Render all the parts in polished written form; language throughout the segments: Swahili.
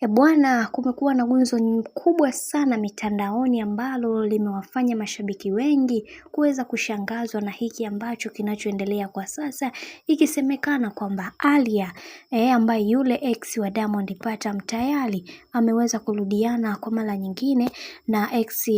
Bwana, kumekuwa na gumzo kubwa sana mitandaoni ambalo limewafanya mashabiki wengi kuweza kushangazwa na hiki ambacho kinachoendelea kwa sasa, ikisemekana kwamba Aaliyah ambaye yule ex wa Diamond Platnumz tayari ameweza kurudiana kwa mara nyingine na ex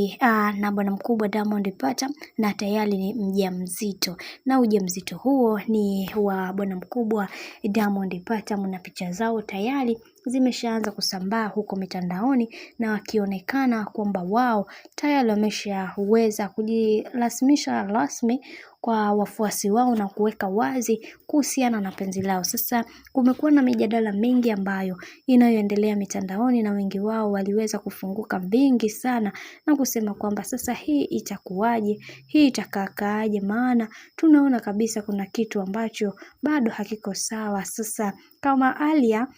na bwana mkubwa Diamond Platnumz na tayari ni mjamzito, na ujauzito huo ni wa bwana mkubwa Diamond Platnumz na picha zao tayari zimeshaanza kusambaa huko mitandaoni, na wakionekana kwamba wao tayari wameshaweza kujirasmisha rasmi kwa wafuasi wao na kuweka wazi kuhusiana na penzi lao. Sasa kumekuwa na mijadala mingi ambayo inayoendelea mitandaoni, na wengi wao waliweza kufunguka vingi sana na kusema kwamba sasa hii itakuwaje, hii itakakaaje, maana tunaona kabisa kuna kitu ambacho bado hakiko sawa. Sasa kama Aaliyah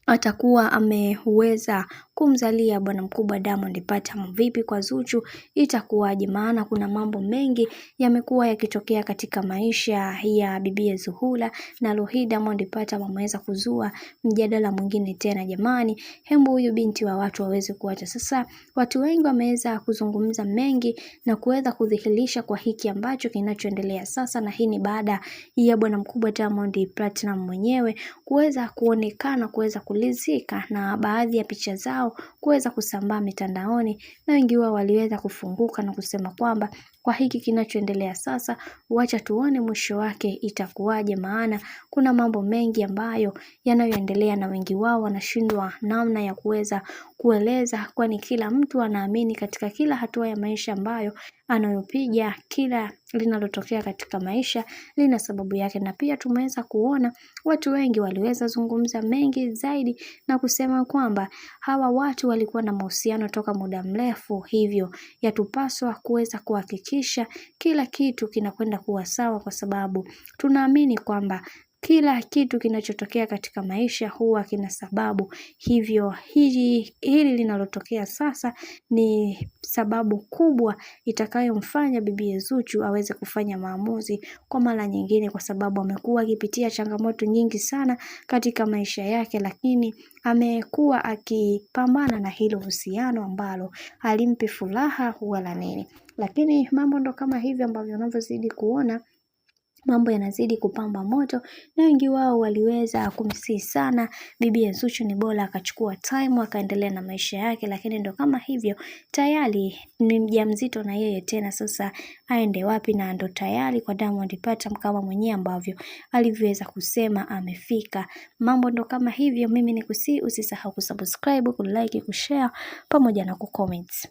atakuwa ameweza kumzalia bwana mkubwa Diamond Platnumz, vipi kwa Zuchu itakuwaje? Maana kuna mambo mengi yamekuwa yakitokea katika maisha ya bibi Zuhura, na leo hii Diamond Platnumz ameweza kuzua mjadala mwingine tena. Jamani, hembu huyu binti wa watu waweze kuacha. Sasa watu wengi wameweza kuzungumza mengi na kuweza kudhihirisha kwa hiki ambacho kinachoendelea sasa, na hii ni baada ya bwana mkubwa Diamond Platnumz mwenyewe kuweza kuonekana kuweza kulizika na baadhi ya picha zao kuweza kusambaa mitandaoni, na wengi wao waliweza kufunguka na kusema kwamba kwa hiki kinachoendelea sasa, wacha tuone mwisho wake itakuwaje, maana kuna mambo mengi ambayo yanayoendelea na wengi wao wanashindwa namna ya kuweza kueleza, kwani kila mtu anaamini katika kila hatua ya maisha ambayo anayopiga, kila linalotokea katika maisha lina sababu yake. Na pia tumeweza kuona watu wengi waliweza zungumza mengi zaidi na kusema kwamba hawa watu walikuwa na mahusiano toka muda mrefu, hivyo yatupaswa kuweza kuhakikisha kila kitu kinakwenda kuwa sawa, kwa sababu tunaamini kwamba kila kitu kinachotokea katika maisha huwa kina sababu. Hivyo hili linalotokea sasa ni sababu kubwa itakayomfanya bibi Zuchu aweze kufanya maamuzi kwa mara nyingine, kwa sababu amekuwa akipitia changamoto nyingi sana katika maisha yake, lakini amekuwa akipambana na hilo uhusiano ambalo halimpi furaha wala nini. Lakini mambo ndo kama hivyo ambavyo unavyozidi kuona mambo yanazidi kupamba moto, na wengi wao waliweza kumsihi sana bibi Zuchu ni bora akachukua time akaendelea na maisha yake, lakini ndo kama hivyo tayari ni mjamzito na yeye tena, sasa aende wapi? Na ndo tayari kwa Diamond Platnumz kama mwenyewe ambavyo alivyoweza kusema amefika. Mambo ndo kama hivyo. Mimi ni usisahau kusubscribe, kulike, kushare pamoja na kucomment.